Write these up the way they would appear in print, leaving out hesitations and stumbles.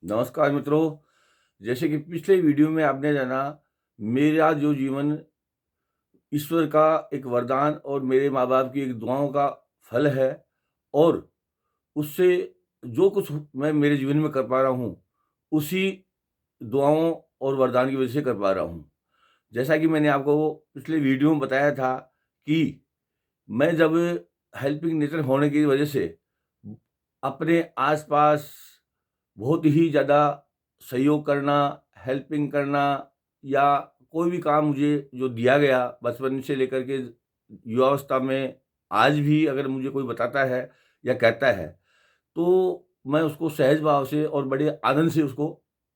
नमस्कार मित्रों। जैसे कि पिछले वीडियो में आपने जाना, मेरा जो जीवन ईश्वर का एक वरदान और मेरे माँ-बाप की एक दुआओं का फल है और उससे जो कुछ मैं मेरे जीवन में कर पा रहा हूँ, उसी दुआओं और वरदान की वजह से कर पा रहा हूँ। जैसा कि मैंने आपको पिछले वीडियो में बताया था कि मैं जब हेल्पिंग नेचर होने की वजह से अपने आस-पास बहुत ही ज़्यादा सहयोग करना, हेल्पिंग करना या कोई भी काम मुझे जो दिया गया बचपन से लेकर के युवावस्था में, आज भी अगर मुझे कोई बताता है या कहता है, तो मैं उसको सहज भाव से और बड़े आनंद से उसको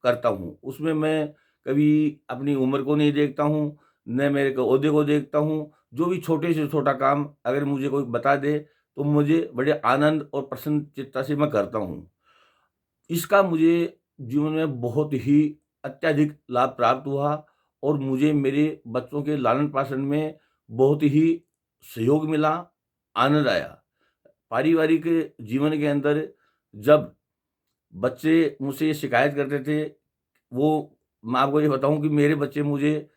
करता हूँ। उसमें मैं कभी अपनी उम्र को नहीं देखता हूँ, न मेरे को ओहदे को देखता हूँ। जो भी छोटे से छोटा काम अगर मुझे कोई बता दे, तो मुझे बड़े आनंद और प्रसन्नचित्ता से मैं करता हूँ। इसका मुझे जीवन में बहुत ही अत्यधिक लाभ प्राप्त हुआ और मुझे मेरे बच्चों के लालन-पालन में बहुत ही सहयोग मिला, आनंद आया। पारिवारिक जीवन के अंदर जब बच्चे मुझसे ये शिकायत करते थे, वो मैं आपको ये बताऊँ कि मेरे बच्चे मुझे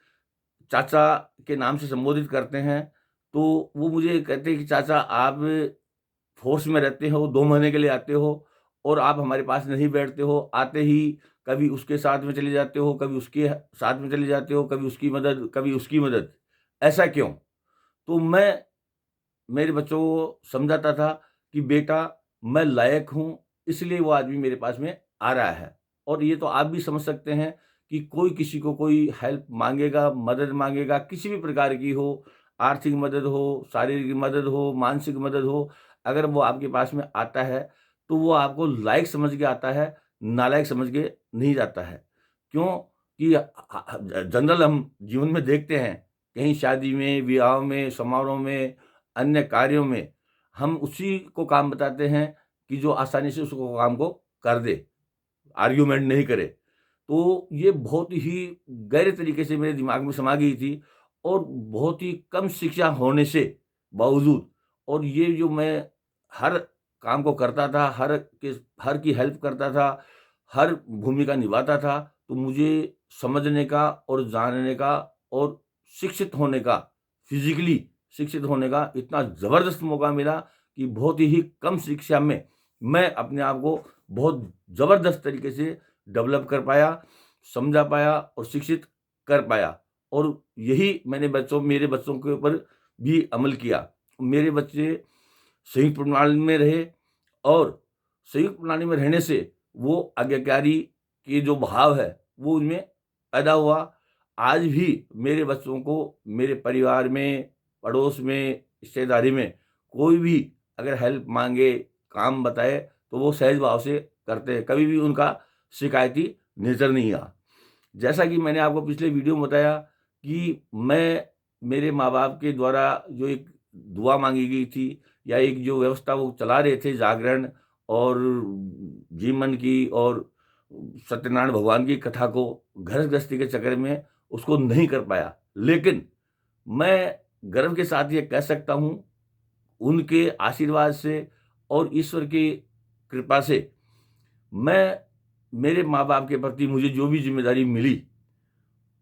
चाचा के नाम से संबोधित करते हैं, तो वो मुझे कहते हैं कि चाचा आप फ़ोर्स में रहते हो, 2 महीने के लिए आते हो और आप हमारे पास नहीं बैठते हो। आते ही कभी उसके साथ में चले जाते हो, कभी उसके साथ में चले जाते हो, कभी उसकी मदद, कभी उसकी मदद। ऐसा क्यों? तो मैं मेरे बच्चों को समझाता था कि बेटा मैं लायक हूँ, इसलिए वो आदमी मेरे पास में आ रहा है। और ये तो आप भी समझ सकते हैं कि कोई किसी को कोई हेल्प माँगेगा, मदद माँगेगा, किसी भी प्रकार की हो, आर्थिक मदद हो, शारीरिक मदद हो, मानसिक मदद हो, अगर वो आपके पास में आता है, तो वो आपको लायक समझ के आता है, नालायक समझ के नहीं जाता है। क्यों? कि जनरल हम जीवन में देखते हैं, कहीं शादी में, विवाह में, समारोह में, अन्य कार्यों में हम उसी को काम बताते हैं कि जो आसानी से उसको काम को कर दे, आर्ग्यूमेंट नहीं करे। तो ये बहुत ही गहरे तरीके से मेरे दिमाग में समा गई थी और बहुत ही कम शिक्षा होने से बावजूद और ये जो मैं हर काम को करता था, हर की हेल्प करता था, हर भूमिका निभाता था, तो मुझे समझने का और जानने का और शिक्षित होने का, फिज़िकली शिक्षित होने का इतना ज़बरदस्त मौका मिला कि बहुत ही कम शिक्षा में मैं अपने आप को बहुत ज़बरदस्त तरीके से डेवलप कर पाया, समझा पाया और शिक्षित कर पाया और यही मैंने मेरे बच्चों के ऊपर भी अमल किया। मेरे बच्चे संयुक्त प्रणाली में रहे और संयुक्त प्रणाली में रहने से वो आज्ञाकारी के जो भाव है, वो उनमें पैदा हुआ। आज भी मेरे बच्चों को मेरे परिवार में, पड़ोस में, रिश्तेदारी में कोई भी अगर हेल्प माँगे, काम बताए, तो वो सहज भाव से करते हैं। कभी भी उनका शिकायती नेचर नहीं रहा। जैसा कि मैंने आपको पिछले वीडियो में बताया कि मैं मेरे माँ-बाप के द्वारा जो एक दुआ माँगी गई थी या एक जो व्यवस्था वो चला रहे थे जागरण और जीवन की और सत्यनारायण भगवान की कथा को घर गृहस्थी के चक्कर में उसको नहीं कर पाया। लेकिन मैं गर्व के साथ ये कह सकता हूँ, उनके आशीर्वाद से और ईश्वर की कृपा से मैं मेरे माँ-बाप के प्रति मुझे जो भी ज़िम्मेदारी मिली,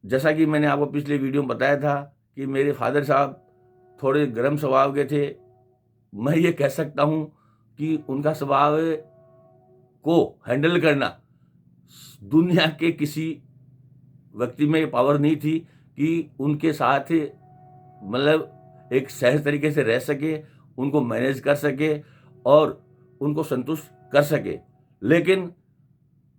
जैसा कि मैंने आपको पिछले वीडियो में बताया था कि मेरे फ़ादर साहब थोड़े गर्म स्वभाव के थे। मैं ये कह सकता हूँ कि उनका स्वभाव को हैंडल करना दुनिया के किसी व्यक्ति में ये पावर नहीं थी कि उनके साथ मतलब एक सहज तरीके से रह सके, उनको मैनेज कर सके और उनको संतुष्ट कर सके। लेकिन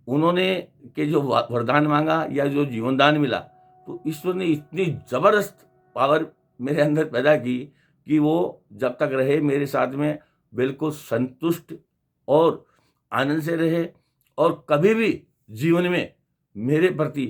उन्होंने के जो वरदान माँगा या जो जीवनदान मिला, तो ईश्वर ने इतनी ज़बरदस्त पावर मेरे अंदर पैदा की कि वो जब तक रहे मेरे साथ में बिल्कुल संतुष्ट और आनंद से रहे और कभी भी जीवन में मेरे प्रति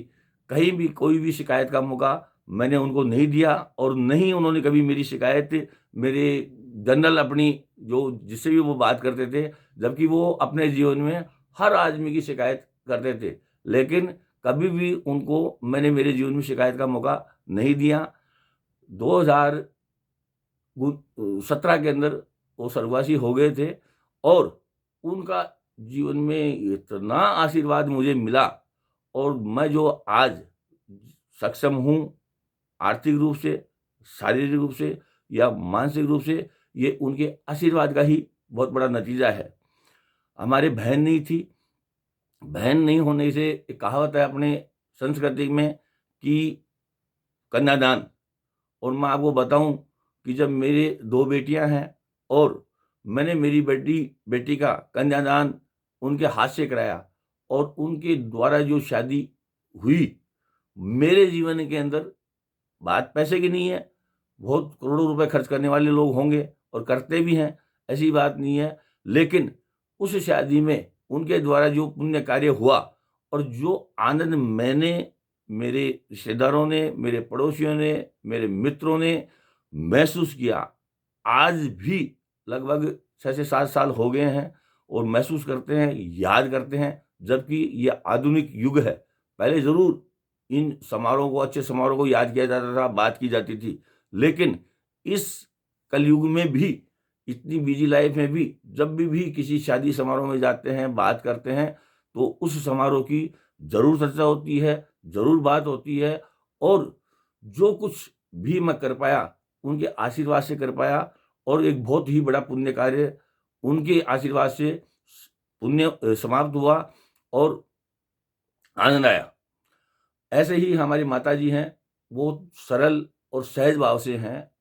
कहीं भी कोई भी शिकायत का मौका मैंने उनको नहीं दिया और नहीं उन्होंने कभी मेरी शिकायत मेरे जनरल अपनी जो जिससे भी वो बात करते थे, जबकि वो अपने जीवन में हर आदमी की शिकायत करते थे। लेकिन कभी भी उनको मैंने मेरे जीवन में शिकायत का मौका नहीं दिया। 2000 17 के अंदर वो स्वर्गवासी हो गए थे और उनका जीवन में इतना आशीर्वाद मुझे मिला और मैं जो आज सक्षम हूँ, आर्थिक रूप से, शारीरिक रूप से या मानसिक रूप से, ये उनके आशीर्वाद का ही बहुत बड़ा नतीजा है। हमारी बहन नहीं थी, बहन नहीं होने से एक कहावत है अपने संस्कृति में कि कन्यादान। और मैं आपको बताऊं कि जब मेरे 2 बेटियां हैं और मैंने मेरी बेटी का कन्यादान उनके हाथ से कराया और उनके द्वारा जो शादी हुई, मेरे जीवन के अंदर बात पैसे की नहीं है, बहुत करोड़ों रुपए खर्च करने वाले लोग होंगे और करते भी हैं, ऐसी बात नहीं है। लेकिन उस शादी में उनके द्वारा जो पुण्य कार्य हुआ और जो आनंद मैंने, मेरे रिश्तेदारों ने, मेरे पड़ोसियों ने, मेरे मित्रों ने महसूस किया, आज भी लगभग 6 से 7 साल हो गए हैं और महसूस करते हैं, याद करते हैं। जबकि ये आधुनिक युग है, पहले ज़रूर इन समारोह को, अच्छे समारोह को याद किया जाता था, बात की जाती थी। लेकिन इस कलयुग में भी, इतनी बिजी लाइफ में भी, जब भी किसी शादी समारोह में जाते हैं, बात करते हैं, तो उस समारोह की ज़रूर चर्चा होती है, ज़रूर बात होती है। और जो कुछ भी मैं कर पाया, उनके आशीर्वाद से कर पाया और एक बहुत ही बड़ा पुण्य कार्य उनके आशीर्वाद से पुण्य समाप्त हुआ और आनंद आया। ऐसे ही हमारी माताजी हैं, वो सरल और सहज भाव से हैं।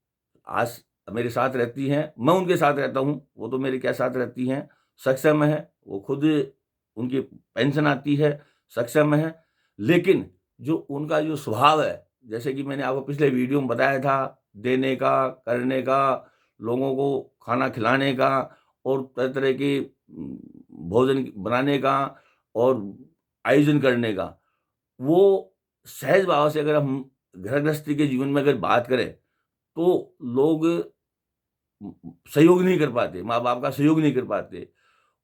आज मेरे साथ रहती हैं, मैं उनके साथ रहता हूँ, वो तो मेरे क्या साथ रहती हैं। सक्षम हैं, वो खुद, उनकी पेंशन आती है, सक्षम हैं। लेकिन जो उनका जो स्वभाव है, जैसे कि मैंने आपको पिछले वीडियो में बताया था, देने का, करने का, लोगों को खाना खिलाने का और तरह-तरह के भोजन बनाने का और आयोजन करने का, वो सहज भाव से अगर हम घर गृहस्थी के जीवन में अगर बात करें, तो लोग सहयोग नहीं कर पाते, माँ-बाप का सहयोग नहीं कर पाते।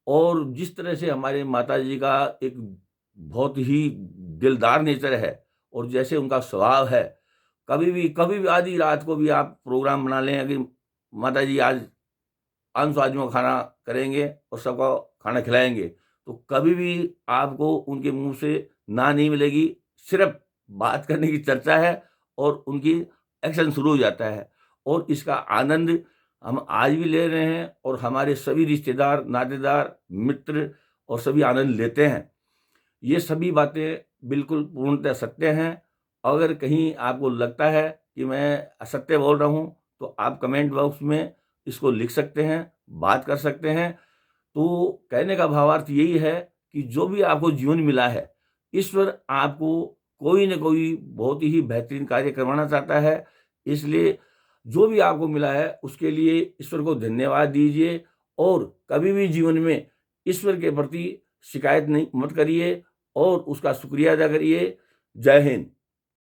और जिस तरह से हमारे माताजी का एक बहुत ही दिलदार नेचर है और जैसे उनका स्वभाव है, कभी भी आधी रात को भी आप प्रोग्राम बना लें कि माताजी आज आन-स्वादियों का खाना करेंगे और सबको खाना खिलाएँगे, तो कभी भी आपको उनके मुँह से ना नहीं मिलेगी। सिर्फ़ बात करने की चर्चा है और उनकी एक्शन शुरू हो जाता है और इसका आनंद हम आज भी ले रहे हैं और हमारे सभी रिश्तेदार, नातेदार, मित्र और सभी आनंद लेते हैं। ये सभी बातें बिल्कुल पूर्णतः सत्य हैं। अगर कहीं आपको लगता है कि मैं असत्य बोल रहा हूँ, तो आप कमेंट बॉक्स में इसको लिख सकते हैं, बात कर सकते हैं। तो कहने का भावार्थ यही है कि जो भी आपको जीवन मिला है, ईश्वर आपको कोई न कोई बहुत ही बेहतरीन कार्य करवाना चाहता है। इसलिए जो भी आपको मिला है, उसके लिए ईश्वर को धन्यवाद दीजिए और कभी भी जीवन में ईश्वर के प्रति शिकायत नहीं मत करिए और उसका शुक्रिया अदा करिए। जय हिंद।